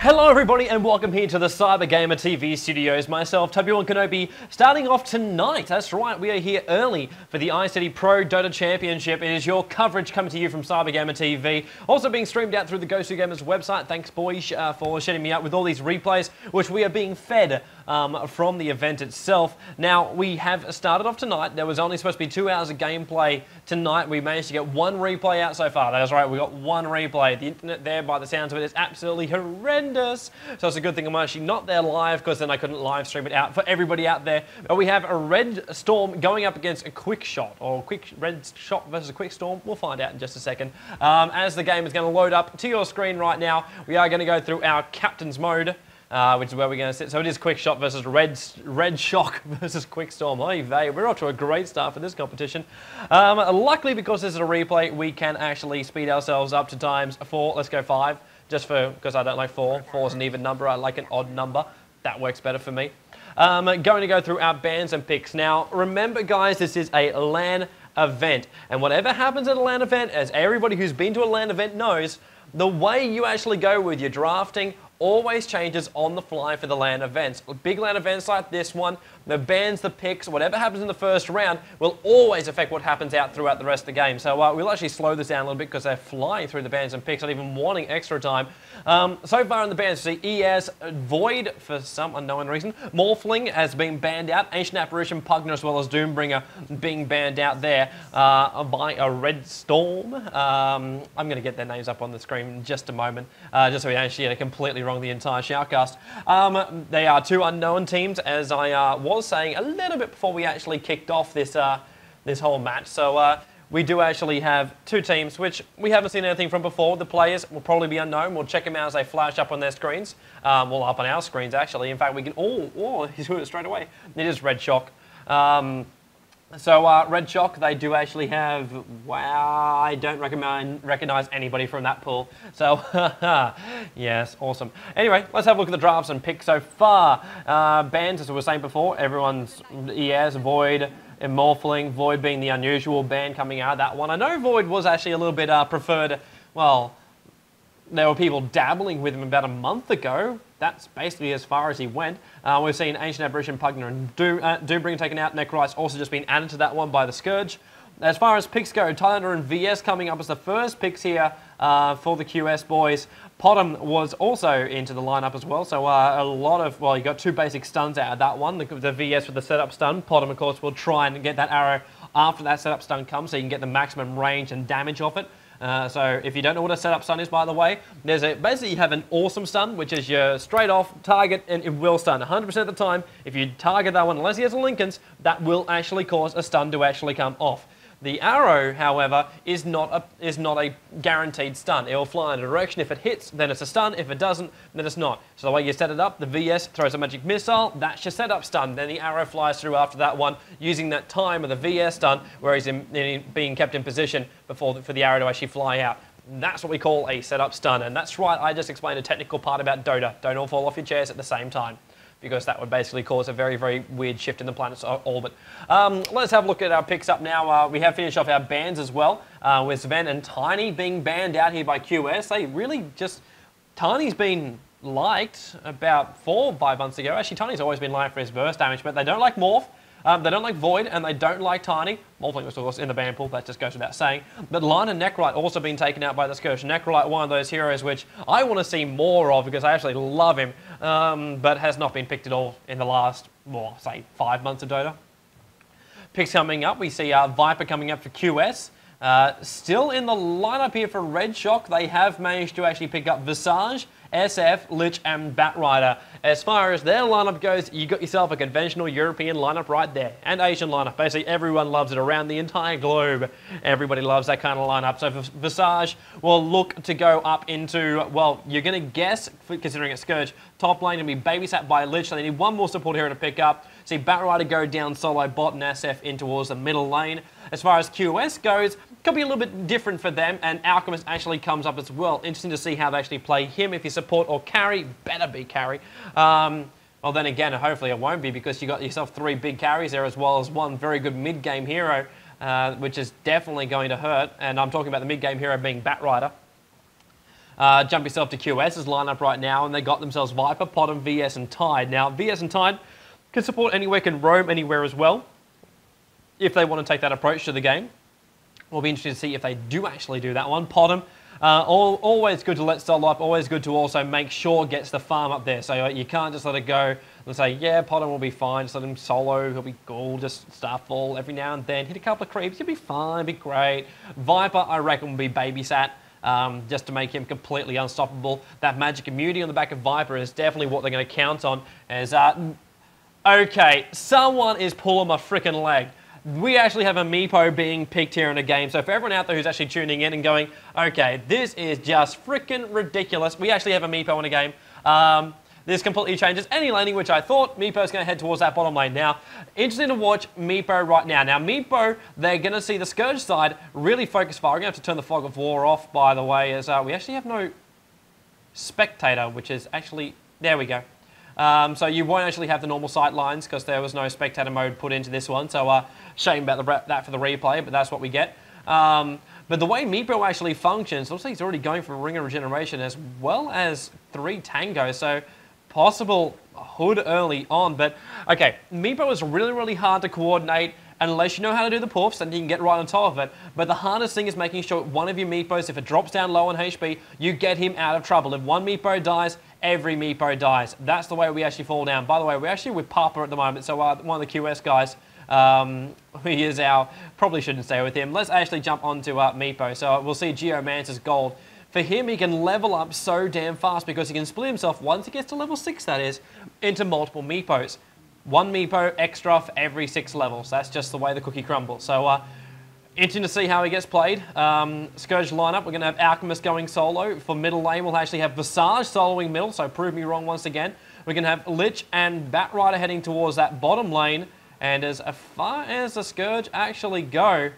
Hello everybody and welcome here to the Cybergamer TV studios. Myself, Toby1 Kenobi, starting off tonight. That's right, we are here early for the iCity Pro Dota Championship. It is your coverage coming to you from Cybergamer TV. Also being streamed out through the Go2Gamers website. Thanks boys for shutting me out with all these replays, which we are being fed from the event itself. Now, we have started off tonight. There was only supposed to be 2 hours of gameplay tonight. We managed to get one replay out so far. That's right, we got one replay. The internet there, by the sounds of it, is absolutely horrendous. So it's a good thing I'm actually not there live, because then I couldn't live stream it out for everybody out there. But we have a Red Storm going up against a Quick Shot, or Red Shot versus a Quick Storm. We'll find out in just a second. As the game is going to load up to your screen right now, we are going to go through our Captain's Mode, which is where we're going to sit. So it is Quick Shot versus Red Shock versus Quick Storm. Oy vey, we're off to a great start for this competition. Luckily, because this is a replay, we can actually speed ourselves up to times 4. Let's go 5. Just because I don't like 4. 4 is an even number. I like an odd number. That works better for me. Going to go through our bans and picks. Now, remember, guys, this is a LAN event. And whatever happens at a LAN event, as everybody who's been to a LAN event knows, the way you actually go with your drafting always changes on the fly for the LAN events. Big LAN events like this one, the bans, the picks, whatever happens in the first round will always affect what happens out throughout the rest of the game. So we'll actually slow this down a little bit because they're flying through the bans and picks, not even wanting extra time. So far in the bans, we see ES, Void, for some unknown reason, Morphling has been banned out, Ancient Apparition, Pugner, as well as Doombringer being banned out there by a Red Storm. I'm going to get their names up on the screen in just a moment, just so we don't get it completely wrong the entire shoutcast. They are 2 unknown teams, as I was saying a little bit before we actually kicked off this this whole match. So we do actually have 2 teams which we haven't seen anything from before. The players will probably be unknown. We'll check them out as they flash up on their screens. Well, up on our screens actually. In fact, we can he's doing it straight away. It is Red Shock. So Red Shock, they do actually have, wow, I don't recognize anybody from that pool. So, yes, awesome. Anyway, let's have a look at the drafts and picks so far. Bans, as we were saying before, everyone's ES, Void, and Morphling. Void being the unusual ban coming out of that one. I know Void was actually a little bit preferred, well, there were people dabbling with him about a month ago. That's basically as far as he went. We've seen Ancient Apparition, Pugner, and Doombringer taken out. Necrolite's also just been added to that one by the Scourge. As far as picks go, Tylander and VS coming up as the first picks here for the QS boys. Potom was also into the lineup as well, so a lot of, well, you got 2 basic stuns out of that one. The VS with the setup stun. Potom, of course, will try and get that arrow after that setup stun comes, so you can get the maximum range and damage off it. So if you don't know what a setup stun is, by the way, basically you have an awesome stun, which is your straight off target, and it will stun 100% of the time. If you target that one, unless he has a Linken's, that will actually cause a stun to actually come off. The arrow, however, is not a guaranteed stun. It will fly in a direction. If it hits, then it's a stun. If it doesn't, then it's not. So the way you set it up, the VS throws a magic missile. That's your setup stun. Then the arrow flies through after that one, using that time of the VS stun, where he's being kept in position for the arrow to actually fly out. That's what we call a setup stun. And that's right, I just explained a technical part about Dota. Don't all fall off your chairs at the same time, because that would basically cause a very, very weird shift in the planet's orbit. Let's have a look at our picks up now. We have finished off our bans as well, with Sven and Tiny being banned out here by QS. They really just... Tiny's been liked about 4 or 5 months ago. Actually, Tiny's always been liked for his burst damage, but they don't like Morph. They don't like Void, and they don't like Tiny. Morphling was, of course, in the ban pool. That just goes without saying. But Line and Necrolite also been taken out by the Scourge. Necrolite, one of those heroes which I want to see more of, because I actually love him, but has not been picked at all in the last, well, say, 5 months of Dota. Picks coming up, we see Viper coming up for QS. Still in the lineup here for Red Shock, they have managed to actually pick up Visage, SF, Lich, and Batrider. As far as their lineup goes, you got yourself a conventional European lineup right there, and Asian lineup. Basically, everyone loves it around the entire globe. Everybody loves that kind of lineup. So Visage will look to go up into, well, you're going to guess, considering it's Scourge, top lane to be babysat by Lich, so they need one more support hero to pick up. See Batrider go down solo bot and SF in towards the middle lane. As far as QS goes, could be a little bit different for them, and Alchemist actually comes up as well. Interesting to see how they actually play him. If you support or carry, better be carry. Well, then again, hopefully it won't be, because you got yourself 3 big carries there, as well as one very good mid-game hero, which is definitely going to hurt. And I'm talking about the mid-game hero being Batrider. Jump yourself to QS's lineup right now, and they got themselves Viper, Potom, VS, and Tide. Now, VS and Tide can support anywhere, can roam anywhere as well, if they want to take that approach to the game. We'll be interested to see if they do actually do that one. Potom, always good to let solo up, always good to also make sure gets the farm up there. So you can't just let it go and say, yeah, Potom will be fine, just let him solo, he'll be cool, just Starfall every now and then, hit a couple of creeps, he'll be fine, be great. Viper, I reckon, will be babysat. Just to make him completely unstoppable. That magic immunity on the back of Viper is definitely what they're going to count on. As okay, someone is pulling my freaking leg. We actually have a Meepo being picked here in a game. So for everyone out there who's actually tuning in and going, okay, this is just freaking ridiculous. We actually have a Meepo in a game. This completely changes any laning, which I thought Meepo's going to head towards that bottom lane. Now, interesting to watch Meepo right now. Now, Meepo, they're going to see the Scourge side really focus fire. We're going to have to turn the Fog of War off, by the way, as we actually have no Spectator, which is actually... There we go. So you won't actually have the normal sight lines because there was no Spectator mode put into this one. So shame about that for the replay, but that's what we get. But the way Meepo actually functions, looks like he's already going for Ring of Regeneration as well as 3 Tango. So possible hood early on. But okay, Meepo is really, really hard to coordinate unless you know how to do the puffs, and you can get right on top of it. But the hardest thing is making sure one of your Meepos, if it drops down low on HP, you get him out of trouble. If one Meepo dies, every Meepo dies. That's the way we actually fall down. By the way, we're actually with Papa at the moment, so one of the QS guys, he is our, probably shouldn't stay with him. Let's actually jump onto Meepo. So we'll see Geomancer's gold. For him, he can level up so damn fast because he can split himself, once he gets to level 6 that is, into multiple Meepos. 1 Meepo extra for every 6 levels. That's just the way the cookie crumbles. So, interesting to see how he gets played. Scourge lineup, we're going to have Alchemist going solo. For middle lane, we'll actually have Visage soloing middle, so prove me wrong once again. We're going to have Lich and Batrider heading towards that bottom lane. And as far as the Scourge actually go,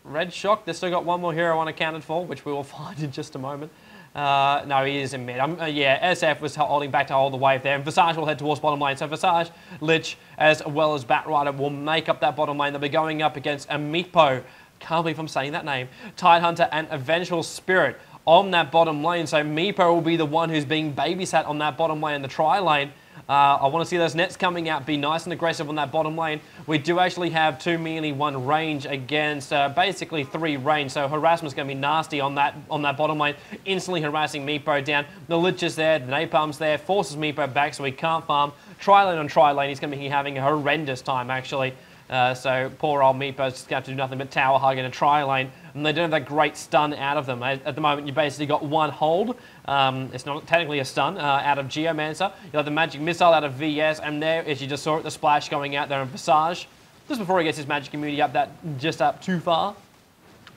Red Shock, they've still got one more hero unaccounted for, which we will find in just a moment. No, he is in mid. Yeah, SF was holding back to hold the wave there. And Visage will head towards bottom lane. So Visage, Lich, as well as Batrider will make up that bottom lane. They'll be going up against a Meepo. Can't believe I'm saying that name. Tidehunter and Vengeful Spirit on that bottom lane. So Meepo will be the one who's being babysat on that bottom lane in the tri lane. I want to see those nets coming out, be nice and aggressive on that bottom lane. We do actually have 2 melee, 1 range against basically 3 range, so harassment's going to be nasty on that bottom lane, instantly harassing Meepo down. The Lich is there, the Napalm's there, forces Meepo back so he can't farm. Tri-lane on tri-lane, he's going to be having a horrendous time actually. So poor old Meepo's just going to have to do nothing but tower hug in a tri-lane. And they don't have that great stun out of them. At the moment, you basically got 1 hold. It's not technically a stun out of Geomancer. You have the Magic Missile out of VS. And there, as you just saw it, the splash going out there on Visage. Just before he gets his Magic Immunity up too far.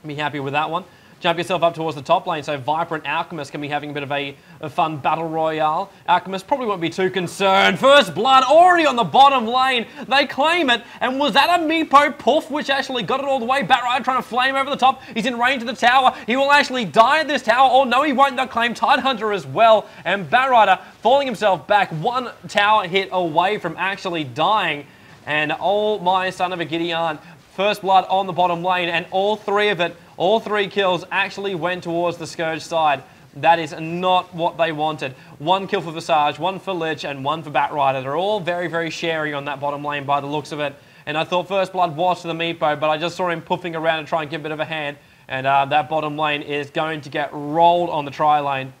Be happy with that one. Jump yourself up towards the top lane, so Viper and Alchemist can be having a bit of a fun battle royale. Alchemist probably won't be too concerned. First blood already on the bottom lane. They claim it, and was that a Meepo puff which actually got it all the way? Batrider trying to flame over the top. He's in range of the tower. He will actually die at this tower. Oh no, he won't. They'll claim Tidehunter as well. And Batrider falling himself back, 1 tower hit away from actually dying. And oh my son of a Gideon. First blood on the bottom lane, and all 3 kills actually went towards the Scourge side. That is not what they wanted. 1 kill for Visage, 1 for Lich, and 1 for Batrider. They're all very, very sharing on that bottom lane by the looks of it. And I thought First Blood was to the Meepo, but I just saw him puffing around and trying to give a bit of a hand. And that bottom lane is going to get rolled on the tri-lane.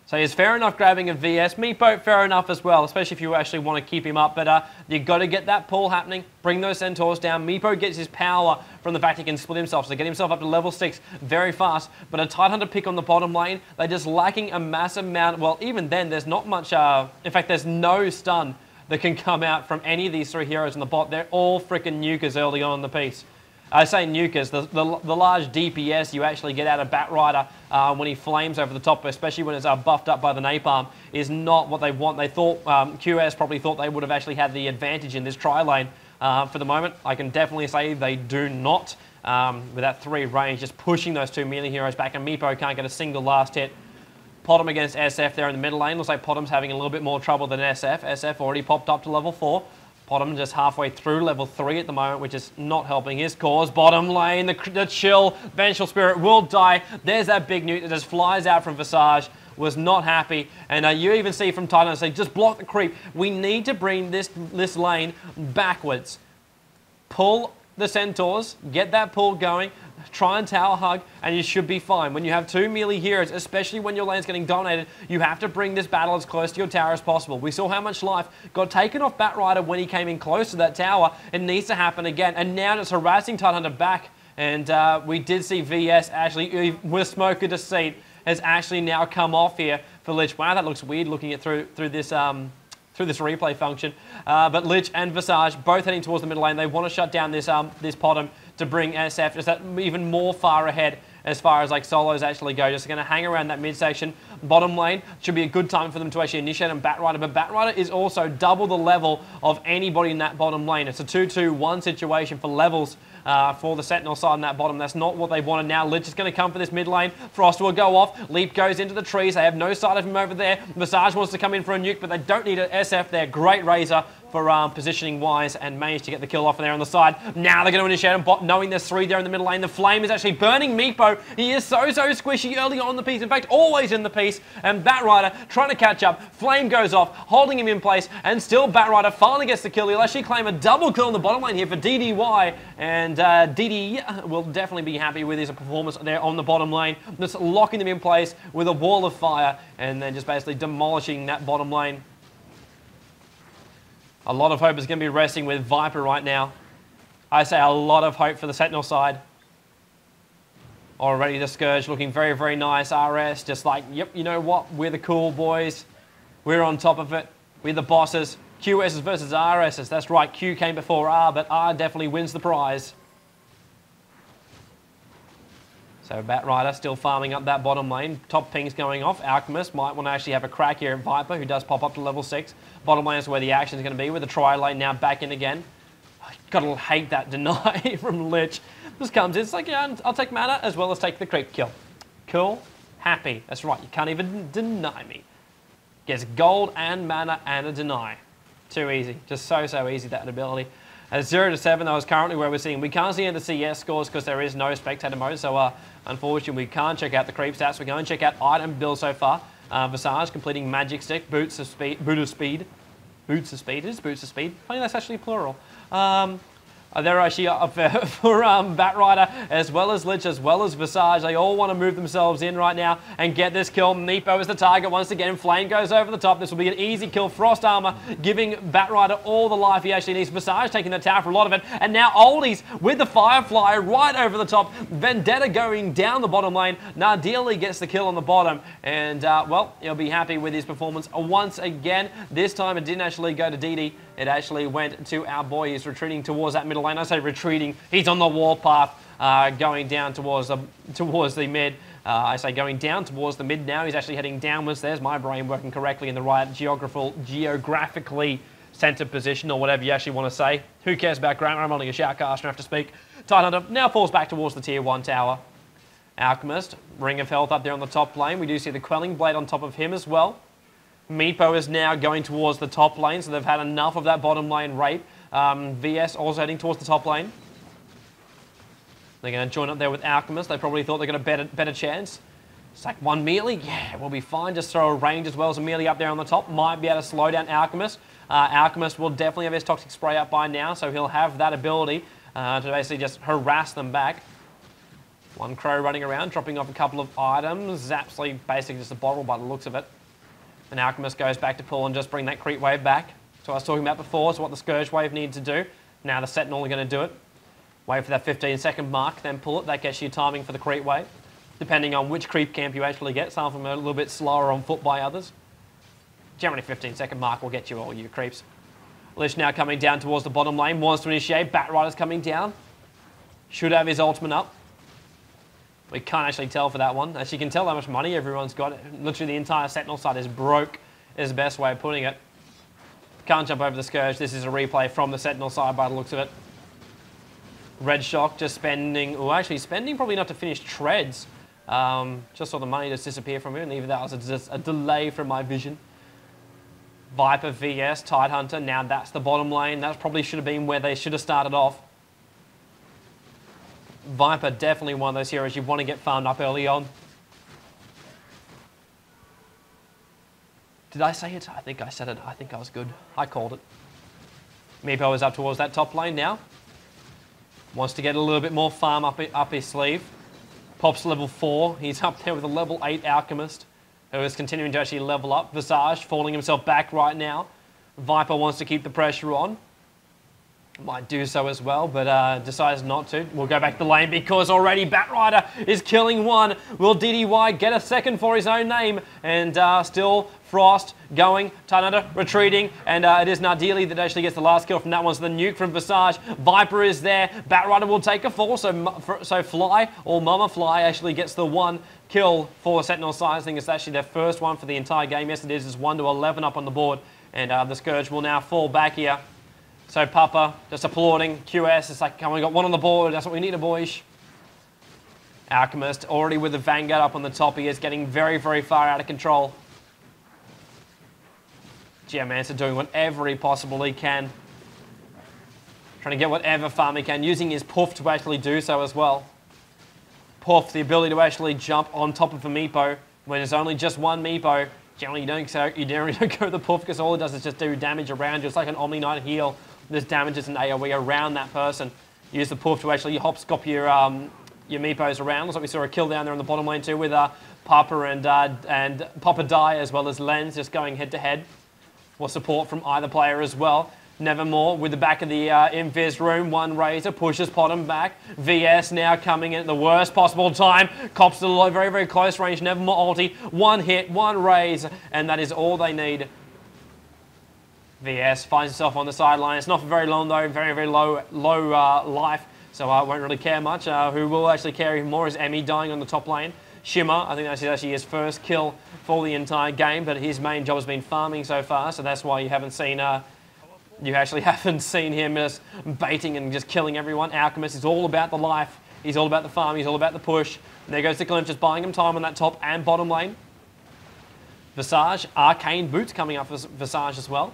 So he's fair enough grabbing a VS. Meepo, fair enough as well, especially if you actually want to keep him up. But you've got to get that pull happening. Bring those Centaurs down. Meepo gets his power from the fact he can split himself. So get himself up to level 6 very fast. But a Tidehunter pick on the bottom lane. They're just lacking a massive amount. Well, even then, there's not much... in fact, there's no stun that can come out from any of these 3 heroes in the bot. They're all freaking nukers early on in the piece. I say nukers, the large DPS you actually get out of Batrider when he flames over the top, especially when it's buffed up by the Napalm, is not what they want. They thought, QS probably thought they would have actually had the advantage in this tri-lane. For the moment, I can definitely say they do not. With that 3 range, just pushing those 2 melee heroes back, and Meepo can't get a single last hit. Potom against SF there in the middle lane. Looks like Potom's having a little bit more trouble than SF. SF already popped up to level 4. Bottom just halfway through level 3 at the moment, which is not helping his cause. Bottom lane, the chill, Vengeful Spirit will die. There's that big nuke that just flies out from Visage. Was not happy. And you even see from Titan, say, just block the creep. We need to bring this lane backwards. Pull the Centaurs, get that pull going, try and tower hug, and you should be fine. When you have two melee heroes, especially when your lane's getting dominated, you have to bring this battle as close to your tower as possible. We saw how much life got taken off Batrider when he came in close to that tower. It needs to happen again, and now it's harassing Tidehunter back, and we did see VS actually, with Smoke of Deceit, has actually now come off here for Lich. Wow, that looks weird looking at through this replay function. But Lich and Visage both heading towards the middle lane. They want to shut down this Potom to bring SF just that even more far ahead as far as like solos actually go. Just going to hang around that midsection. Bottom lane should be a good time for them to actually initiate on Batrider, but Batrider is also double the level of anybody in that bottom lane. It's a 2-2-1 situation for levels for the Sentinel side in that bottom. That's not what they wanted now. Lich is going to come for this mid lane. Frost will go off. Leap goes into the trees. They have no sight of him over there. Visage wants to come in for a nuke, but they don't need an SF there. Great Razor for positioning wise and managed to get the kill off there on the side. Now they're going to initiate on bot, knowing there's three there in the middle lane. The Flame is actually burning Meepo. He is so squishy early on in the piece. In fact, always in the piece. And Batrider trying to catch up. Flame goes off, holding him in place, and still Batrider finally gets the kill. He'll actually claim a double kill on the bottom lane here for DDY, and DD will definitely be happy with his performance there on the bottom lane. Just locking them in place with a wall of fire, and then just basically demolishing that bottom lane. A lot of hope is going to be resting with Viper right now. I say a lot of hope for the Sentinel side. Already the Scourge looking very, very nice. RS just like, yep, you know what? We're the cool boys. We're on top of it. We're the bosses. QSs versus RSs. That's right. Q came before R, but R definitely wins the prize. So Batrider still farming up that bottom lane. Top ping's going off. Alchemist might want to actually have a crack here at Viper, who does pop up to level 6. Bottom lane is where the action is going to be, with the tri lane now back in again. Gotta hate that deny from Lich. Just comes in, it's like, yeah, I'll take mana as well as take the creep kill. Cool, happy. That's right, you can't even deny me. Gets gold and mana and a deny. Too easy, just so easy, that ability. At 0 to 7, that was currently where we're seeing. We can't see any of the CS scores because there is no spectator mode, so unfortunately we can't check out the creep stats. We're going to check out item build so far. Visage completing Magic Stick, Boots of Speed. Boots of Speed. It is Boots of Speed. Funny, that's actually plural. They're actually up for Batrider, as well as Lich, as well as Visage. They all want to move themselves in right now and get this kill. Meepo is the target once again. Flame goes over the top. This will be an easy kill. Frost Armor giving Batrider all the life he actually needs. Visage taking the tower for a lot of it. And now Oldies with the Firefly right over the top. Vendetta going down the bottom lane. Nardili gets the kill on the bottom. And, well, he'll be happy with his performance once again. This time it didn't actually go to DD. It actually went to our boy. He's retreating towards that middle lane. I say retreating. He's on the warpath, going down towards the mid. I say going down towards the mid now. He's actually heading downwards. There's my brain working correctly in the right geographically centered position, or whatever you actually want to say. Who cares about grammar? I'm only a shoutcaster and have to speak. Tidehunter now falls back towards the tier 1 tower. Alchemist, Ring of Health up there on the top lane. We do see the Quelling Blade on top of him as well. Meepo is now going towards the top lane, so they've had enough of that bottom lane rape. VS also heading towards the top lane. They're going to join up there with Alchemist. They probably thought they got a better chance. It's like one melee. Yeah, we'll be fine. Just throw a range as well as a melee up there on the top. Might be able to slow down Alchemist. Alchemist will definitely have his Toxic Spray up by now, so he'll have that ability to basically just harass them back. One Crow running around, dropping off a couple of items. Zapsly basically just a bottle by the looks of it. And Alchemist goes back to pull and just bring that creep wave back. So I was talking about before, so what the Scourge wave needs to do. Now the Sentinel are going to do it. Wait for that 15-second mark, then pull it. That gets you timing for the creep wave. Depending on which creep camp you actually get. Some of them are a little bit slower on foot by others. Generally 15-second mark will get you all your creeps. Lich now coming down towards the bottom lane. Wants to initiate. Batrider's coming down. Should have his ultimate up. We can't actually tell for that one. As you can tell how much money everyone's got. Literally the entire Sentinel side is broke, is the best way of putting it. Can't jump over the Scourge. This is a replay from the Sentinel side by the looks of it. Red Shock just spending, well actually spending probably enough to finish Treads. Just saw the money just disappear from him, and even that was a delay from my vision. Viper vs Tidehunter. Now that's the bottom lane. That probably should have been where they should have started off. Viper definitely one of those heroes you want to get farmed up early on. Did I say it? I think I said it. I think I was good. I called it. Meepo is up towards that top lane now. Wants to get a little bit more farm up his sleeve. Pops level 4. He's up there with a level 8 Alchemist, who is continuing to actually level up. Visage falling himself back right now. Viper wants to keep the pressure on. Might do so as well, but decides not to. We'll go back to the lane because already Batrider is killing one. Will DDY get a second for his own name? And still Frost going, Tidehunter retreating, and it is Nardili that actually gets the last kill from that one. So the nuke from Visage. Viper is there. Batrider will take a fall, so Fly, or Mama Fly, actually gets the one kill for Sentinel side. I think it's actually their first one for the entire game. Yes, it is. It's 1 to 11 up on the board, and the Scourge will now fall back here. So Papa just applauding. QS, it's like, come on, we got one on the board. That's what we need, boys. Alchemist already with the Vanguard up on the top. He is getting very, very far out of control. Geomancer doing whatever he possibly can. Trying to get whatever farm he can. Using his Puff to actually do so as well. Puff, the ability to actually jump on top of a Meepo when there's only just one Meepo. Generally, you don't go the Puff because all it does is just do damage around you. It's like an Omni Knight heal. There's damages and AoE around that person. Use the Puff to actually hopscotch your Meepos around. Looks like we saw a kill down there on the bottom lane too with Papa and Papa Die as well as Lens just going head to head. For support from either player as well. Nevermore with the back of the Invis room. One Razor pushes Potom back. VS now coming in at the worst possible time. Cops to the very, very close range. Nevermore ulti. One hit, one raise, and that is all they need. VS finds himself on the sideline. It's not for very long though. Very, very low life, so I won't really care much. Who will actually care even more is Emmy dying on the top lane. Shimmer, I think that's actually his first kill for the entire game, but his main job has been farming so far, so that's why you haven't seen him just baiting and just killing everyone. Alchemist is all about the life. He's all about the farm. He's all about the push. And there goes the Glimpse, just buying him time on that top and bottom lane. Visage, Arcane Boots coming up for Visage as well.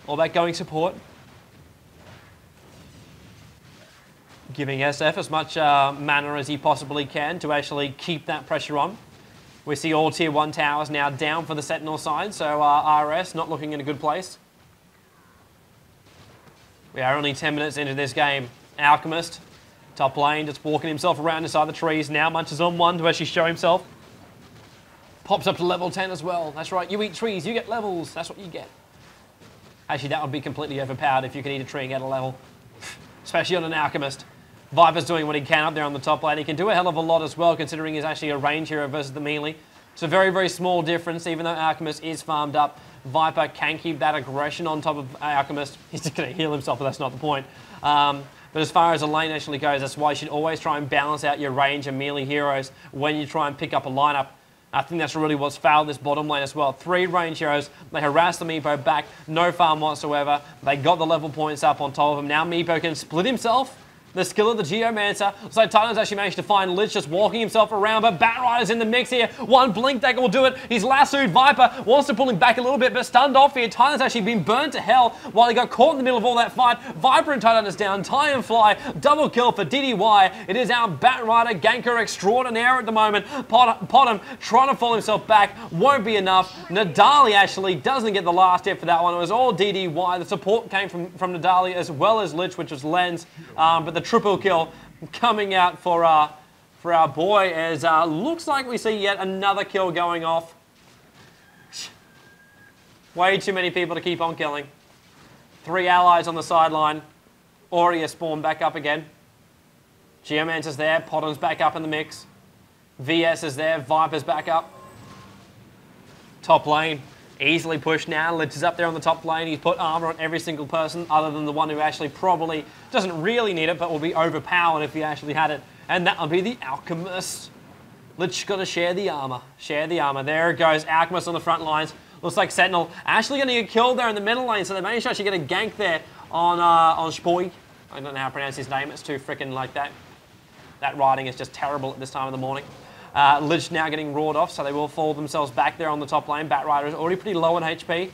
All about going support. Giving SF as much mana as he possibly can to actually keep that pressure on. We see all tier 1 towers now down for the Sentinel side, so RS not looking in a good place. We are only 10 minutes into this game. Alchemist, top lane, just walking himself around inside the trees. Now munches on one to actually show himself. Pops up to level 10 as well. That's right, you eat trees, you get levels. That's what you get. Actually, that would be completely overpowered if you could eat a tree and get a level. Especially on an Alchemist. Viper's doing what he can up there on the top lane. He can do a hell of a lot as well, considering he's actually a range hero versus the melee. It's a very, very small difference, even though Alchemist is farmed up. Viper can keep that aggression on top of Alchemist. He's just going to heal himself, but that's not the point. But as far as the lane actually goes, that's why you should always try and balance out your range and melee heroes when you try and pick up a lineup. I think that's really what's failed this bottom lane as well. 3 range heroes. They harass the Meepo back. No farm whatsoever. They got the level points up on top of him. Now Meepo can split himself. The skill of the Geomancer. So Titan's actually managed to find Lich just walking himself around, but Batrider's in the mix here. One Blink Dagger will do it. He's lassoed. Viper wants to pull him back a little bit, but stunned off here. Titan's actually been burnt to hell while he got caught in the middle of all that fight. Viper and Titan is down. Tie and Fly. Double kill for DDY. It is our Batrider ganker extraordinaire at the moment. Potom trying to fall himself back. Won't be enough. Nadali actually doesn't get the last hit for that one. It was all DDY. The support came from Nadali as well as Lich, which was Lens. But the triple kill coming out for our boy as looks like we see yet another kill going off. Way too many people to keep on killing. 3 allies on the sideline. Already a spawn back up again. Geomancer's there. Potom's back up in the mix. VS is there. Viper's back up. Top lane. Easily pushed now. Lich is up there on the top lane. He's put armor on every single person other than the one who actually probably doesn't really need it but will be overpowered if he actually had it. And that will be the Alchemist. Lich got to share the armor. Share the armor. There it goes. Alchemist on the front lines. Looks like Sentinel actually going to get killed there in the middle lane. So they managed to actually get a gank there on Spoig. I don't know how to pronounce his name. It's too freaking like that. That writing is just terrible at this time of the morning. Lich now getting roared off, so they will fall themselves back there on the top lane. Batrider is already pretty low on HP.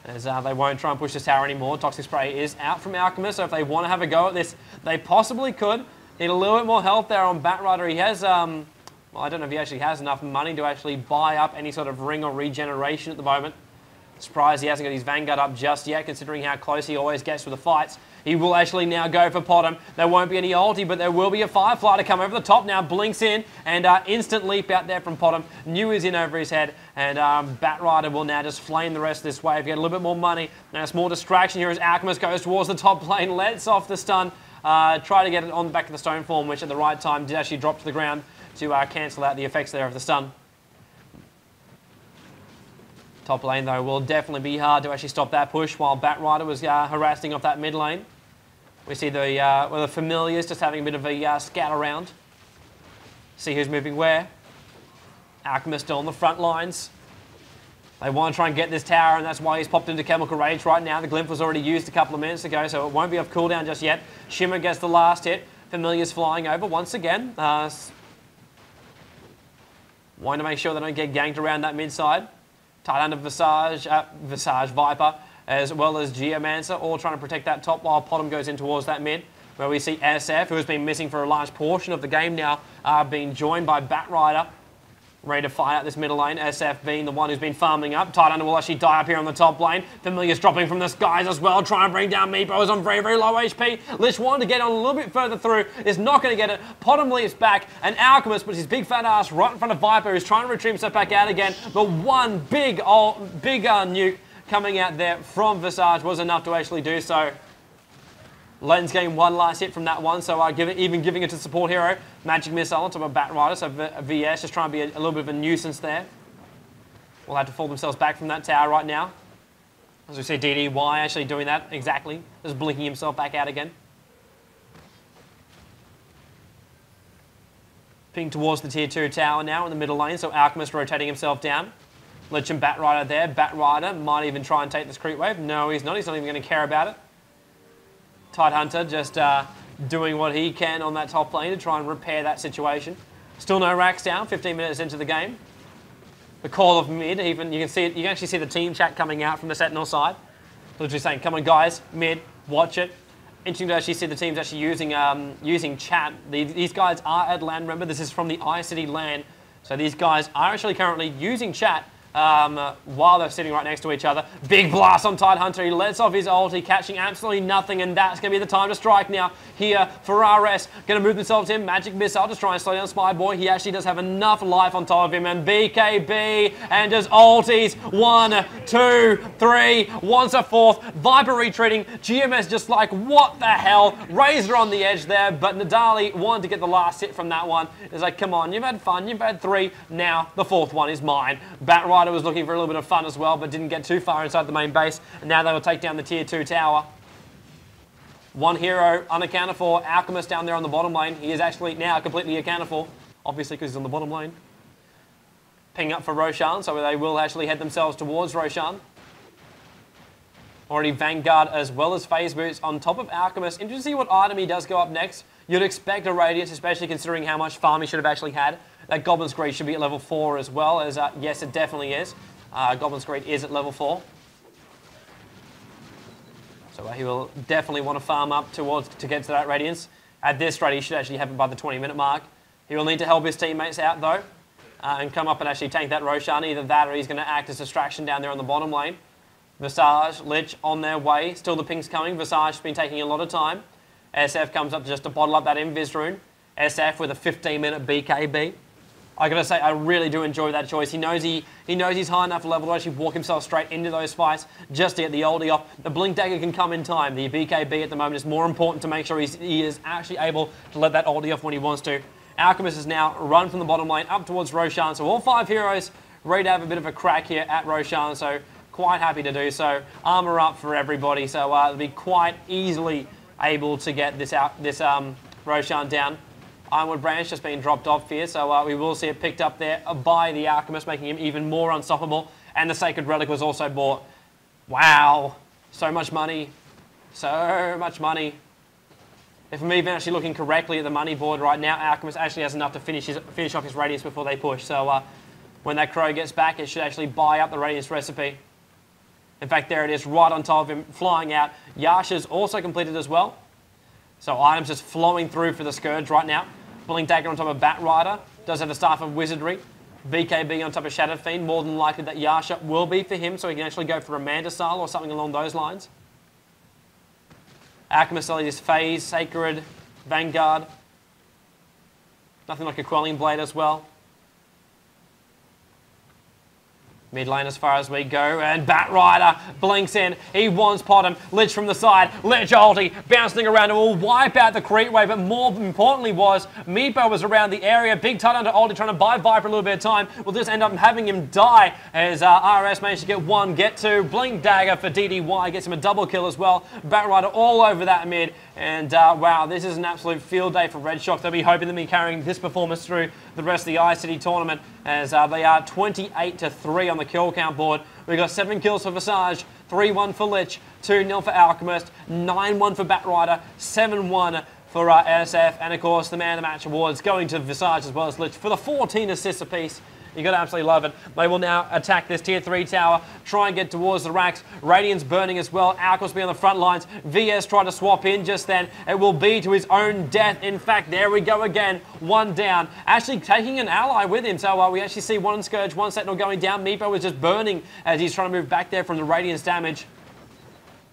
As they won't try and push this tower anymore. Toxic Spray is out from Alchemist, so if they want to have a go at this, they possibly could. Need a little bit more health there on Batrider. He has, well, I don't know if he actually has enough money to actually buy up any sort of ring or regeneration at the moment. Surprised he hasn't got his Vanguard up just yet, considering how close he always gets with the fights. He will actually now go for Potom. There won't be any ulti, but there will be a Firefly to come over the top now. Blinks in, and instant leap out there from Potom. New is in over his head, and Batrider will now just flame the rest of this wave, get a little bit more money. Now it's more distraction here as Alchemist goes towards the top lane, lets off the stun. Try to get it on the back of the stone form, which at the right time did actually drop to the ground to cancel out the effects there of the stun. Top lane, though, will definitely be hard to actually stop that push while Batrider was harassing off that mid lane. We see the familiars just having a bit of a scout around. See who's moving where. Alchemist still on the front lines. They want to try and get this tower, and that's why he's popped into Chemical Rage right now. The Glymph was already used a couple of minutes ago, so it won't be off cooldown just yet. Shimmer gets the last hit. Familiars flying over once again. Want to make sure they don't get ganked around that mid side. Tidehunter, Visage, Viper, as well as Geomancer, all trying to protect that top while Potom goes in towards that mid, where we see SF, who has been missing for a large portion of the game now, being joined by Batrider, ready to fight out this middle lane. SF being the one who's been farming up. Tidehunter will actually die up here on the top lane. Familiar's dropping from the skies as well, trying to bring down Meepo, is on very, very low HP. Lich wanted to get on a little bit further through, is not going to get it. Potom leaps back, and Alchemist puts his big fat ass right in front of Viper, who's trying to retrieve himself back out again. But one big nuke coming out there from Visage was enough to actually do so. Len's getting one last hit from that one, so even giving it to support hero. Magic Missile on top of Batrider, so VS just trying to be a little bit of a nuisance there. Will have to fall themselves back from that tower right now. As we see DDY actually doing that exactly, just blinking himself back out again. Ping towards the tier 2 tower now in the middle lane, so Alchemist rotating himself down. Lich and Batrider there. Batrider might even try and take this creep wave. No, he's not even going to care about it. Tidehunter just doing what he can on that top lane to try and repair that situation. Still no racks down, 15 minutes into the game. The call of mid, even you can see it, you can actually see the team chat coming out from the Sentinel side. Literally saying, come on guys, mid, watch it. Interesting to actually see the teams actually using chat. These guys are at LAN, remember this is from the iCity LAN. So these guys are actually currently using chat while they're sitting right next to each other. Big blast on Tidehunter. He lets off his ulti, catching absolutely nothing, and that's going to be the time to strike now. Here for RS, going to move themselves in. Magic Missile to try and slow down Spy Boy. He actually does have enough life on top of him, and BKB and just ultis. 1, 2, 3, wants a fourth. Viper retreating. GMS just like, what the hell? Razor on the edge there, but Nadali wanted to get the last hit from that one. It's like, come on, you've had fun, you've had 3, now the 4th one is mine. Batrider was looking for a little bit of fun as well, but didn't get too far inside the main base, and now they will take down the tier 2 tower. One hero unaccounted for. Alchemist down there on the bottom lane. He is actually now completely accounted for, obviously because he's on the bottom lane. Ping up for Roshan, so they will actually head themselves towards Roshan. Already Vanguard as well as Phase Boots on top of Alchemist. Interesting to see what item he does go up next. You'd expect a Radiance, especially considering how much farm he should have actually had. That Goblin's Greed should be at level 4 as well, as yes, it definitely is. Goblin's Greed is at level 4. So he will definitely want to farm up to get to that Radiance. At this rate, he should actually have it by the 20-minute mark. He will need to help his teammates out, though, and come up and actually tank that Roshan. Either that or he's going to act as distraction down there on the bottom lane. Visage, Lich on their way. Still the ping's coming. Visage has been taking a lot of time. SF comes up just to bottle up that Invis rune. SF with a 15-minute BKB. I gotta say, I really do enjoy that choice. He knows he's high enough level to actually walk himself straight into those fights just to get the oldie off. The Blink Dagger can come in time. The BKB at the moment is more important to make sure he is actually able to let that oldie off when he wants to. Alchemist is now run from the bottom lane up towards Roshan. So all 5 heroes ready to have a bit of a crack here at Roshan. So quite happy to do so. Armor up for everybody. So they'll be quite easily able to get this Roshan down. Ironwood Branch just being dropped off here, so we will see it picked up there by the Alchemist, making him even more unstoppable. And the Sacred Relic was also bought. Wow, so much money, so much money. If I'm even actually looking correctly at the money board right now, Alchemist actually has enough to finish off his Radiance before they push. So when that Crow gets back, it should actually buy up the Radiance recipe. In fact, there it is, right on top of him, flying out. Yasha's also completed as well. So items just flowing through for the Scourge right now. Blink Dagger on top of Bat Rider. Does have the Staff of Wizardry. BKB on top of Shadow Fiend. More than likely that Yasha will be for him, so he can actually go for a Mandasal or something along those lines. Alchemist selling his Phase, Sacred, Vanguard. Nothing like a Quelling Blade as well. Mid lane as far as we go, and Bat Rider blinks in. He wants Potom. Lich from the side. Lich ulti bouncing around. It will wipe out the creep wave, but more importantly was Meepo was around the area. Big Tidehunter ulti trying to buy Viper a little bit of time. We'll just end up having him die as RS managed to get one, get two. Blink Dagger for DDY gets him a double kill as well. Bat Rider all over that mid. And wow, this is an absolute field day for Red Shock. They'll be hoping to be carrying this performance through the rest of the iCity tournament as they are 28-3 on the kill count board. We've got 7 kills for Visage, 3-1 for Lich, 2-0 for Alchemist, 9-1 for Bat Rider, 7-1 for SF, and of course the Man of the Match awards going to Visage as well as Lich for the 14 assists apiece. You've got to absolutely love it. They will now attack this tier 3 tower, try and get towards the racks. Radiant's burning as well. Alchemist be on the front lines. VS tried to swap in just then. It will be to his own death. In fact, there we go again. One down. Actually taking an ally with him. So we actually see one Scourge, one Sentinel going down. Meepo was just burning as he's trying to move back there from the Radiance damage.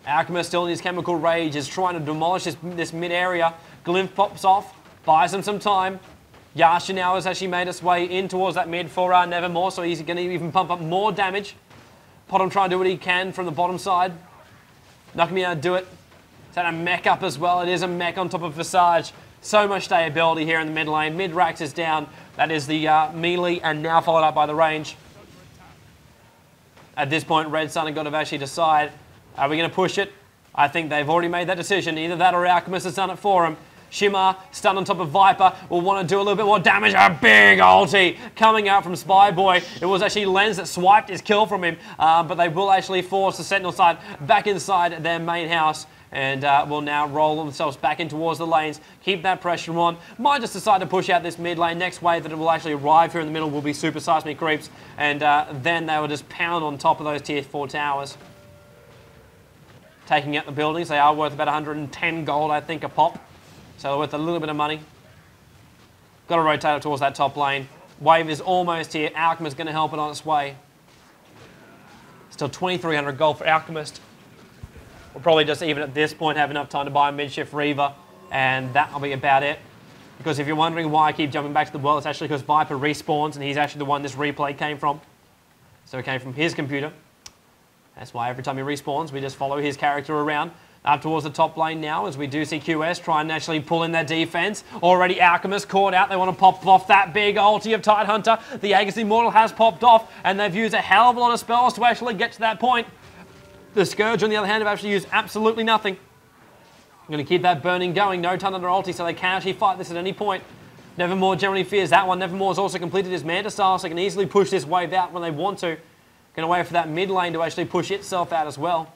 Alchemist still in his Chemical Rage is trying to demolish this mid area. Glymph pops off, buys him some time. Yasha now has actually made its way in towards that mid for Nevermore, so he's going to even pump up more damage. Potom trying to do what he can from the bottom side. Not going to be able to do it. It's had a mech up as well. It is a mech on top of Visage. So much stayability here in the mid lane. Mid Rax is down. That is the melee, and now followed up by the range. At this point, Red Sun have got to actually decide, are we going to push it? I think they've already made that decision. Either that or Alchemist has done it for him. Shimmer, stun on top of Viper, will want to do a little bit more damage. A big ulti coming out from Spyboy. It was actually Lens that swiped his kill from him, but they will actually force the Sentinel side back inside their main house and will now roll themselves back in towards the lanes. Keep that pressure on. Might just decide to push out this mid lane. Next wave that it will actually arrive here in the middle will be Super Seismic Creeps, and then they will just pound on top of those tier 4 towers. Taking out the buildings. They are worth about 110 gold, I think, a pop. So worth a little bit of money. Got to rotate up towards that top lane. Wave is almost here. Alchemist going to help it on its way. Still 2,300 gold for Alchemist. We'll probably just even at this point have enough time to buy a Midshift Reaver, and that'll be about it. Because if you're wondering why I keep jumping back to the world, it's actually because Viper respawns, and he's actually the one this replay came from. So it came from his computer. That's why every time he respawns, we just follow his character around. Up towards the top lane now as we do see QS try and actually pull in their defense. Already Alchemist caught out. They want to pop off that big ulti of Tidehunter. The Aegis Immortal has popped off and they've used a hell of a lot of spells to actually get to that point. The Scourge on the other hand have actually used absolutely nothing. I'm going to keep that burning going. No Tidehunter ulti so they can actually fight this at any point. Nevermore generally fears that one. Nevermore's also completed his Manta Style so they can easily push this wave out when they want to. Going to wait for that mid lane to actually push itself out as well.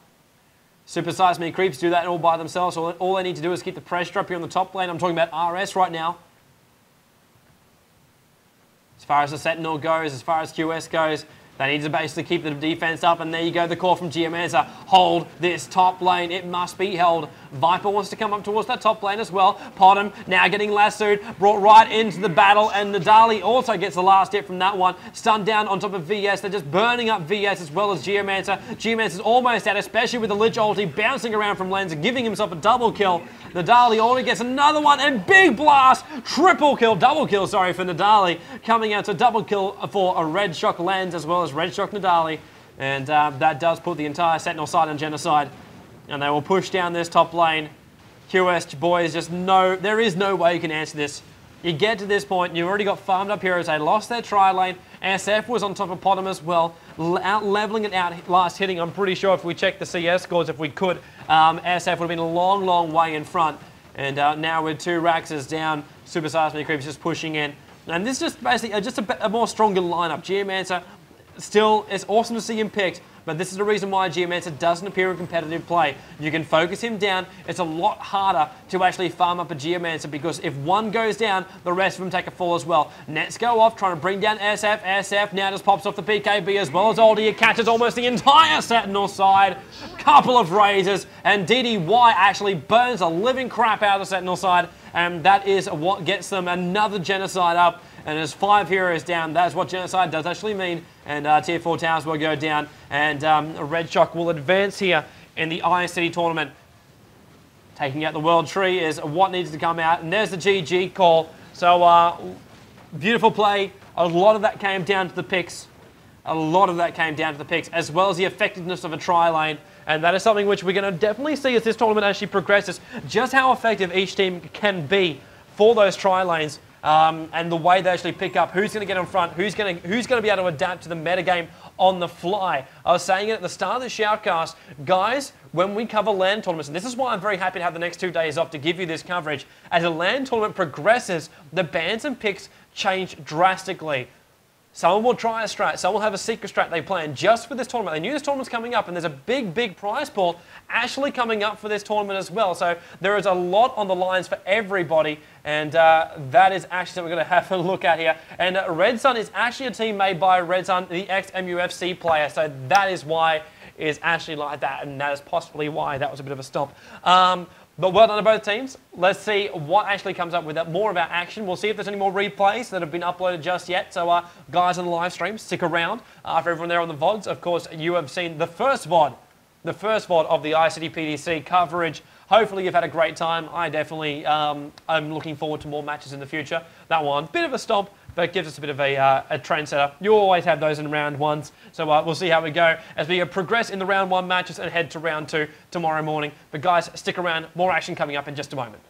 Super Seismic Creeps do that all by themselves. All they need to do is keep the pressure up here on the top lane. I'm talking about RS right now. As far as the Sentinel goes, as far as QS goes, they need to basically keep the defense up. And there you go, the call from Geomancer. Hold this top lane. It must be held. Viper wants to come up towards that top lane as well. Potom now getting lassoed, brought right into the battle. And Nadali also gets the last hit from that one. Stunned down on top of VS. They're just burning up VS as well as Geomancer. Geomancer's almost out, especially with the Lich ulti bouncing around from Lens and giving himself a double kill. Nadali only gets another one and big blast. Triple kill, double kill, sorry, for Nadali. Coming out to double kill for a Red Shock Lens as well as Red Shock Nadali. And that does put the entire Sentinel side on genocide. And they will push down this top lane. QS boys just know there is no way you can answer this. You get to this point, you've already got farmed up heroes. They lost their tri lane. SF was on top of Potom as well, out leveling it out last hitting. I'm pretty sure if we check the CS scores, if we could, SF would have been a long, long way in front. And now with 2 Raxes down, Super Seismic Creeps just pushing in. And this is just basically just a more stronger lineup. Geomancer Still, it's awesome to see him picked, but this is the reason why Geomancer doesn't appear in competitive play. You can focus him down. It's a lot harder to actually farm up a Geomancer because if one goes down, the rest of them take a fall as well. Nets go off, trying to bring down SF. SF now just pops off the PKB as well as Oldie. Catches almost the entire Sentinel side. Couple of razors, and DDY actually burns the living crap out of the Sentinel side, and that is what gets them another Genocide up. And there's 5 heroes down. That's what Genocide does actually mean. And Tier 4 towers will go down. And Red Shock will advance here in the ICT tournament. Taking out the World Tree is what needs to come out. And there's the GG call. So beautiful play. A lot of that came down to the picks. A lot of that came down to the picks, as well as the effectiveness of a tri-lane. And that is something which we're going to definitely see as this tournament actually progresses. Just how effective each team can be for those tri-lanes. And the way they actually pick up who's going to get in front, who's going to be able to adapt to the metagame on the fly. I was saying it at the start of the shoutcast, guys, when we cover LAN tournaments, and this is why I'm very happy to have the next 2 days off to give you this coverage, as a LAN tournament progresses, the bans and picks change drastically. Someone will try a strat, someone will have a secret strat they plan just for this tournament. They knew this tournament's coming up, and there's a big, big prize pool actually coming up for this tournament as well. So there is a lot on the lines for everybody, and that is actually something we're going to have a look at here. And Red Sun is actually a team made by Red Sun, the ex-MUFC player, so that is why it's actually like that, and that is possibly why that was a bit of a stop. But well done to both teams. Let's see what actually comes up with that. More about action. We'll see if there's any more replays that have been uploaded just yet. So guys on the live stream, stick around. For everyone there on the VODs, of course, you have seen the first VOD of the ICT PDC coverage. Hopefully you've had a great time. I definitely am looking forward to more matches in the future. That one, bit of a stomp, but it gives us a bit of a trendsetter. You always have those in round ones, so we'll see how we go as we progress in the round 1 matches and head to round 2 tomorrow morning. But guys, stick around, more action coming up in just a moment.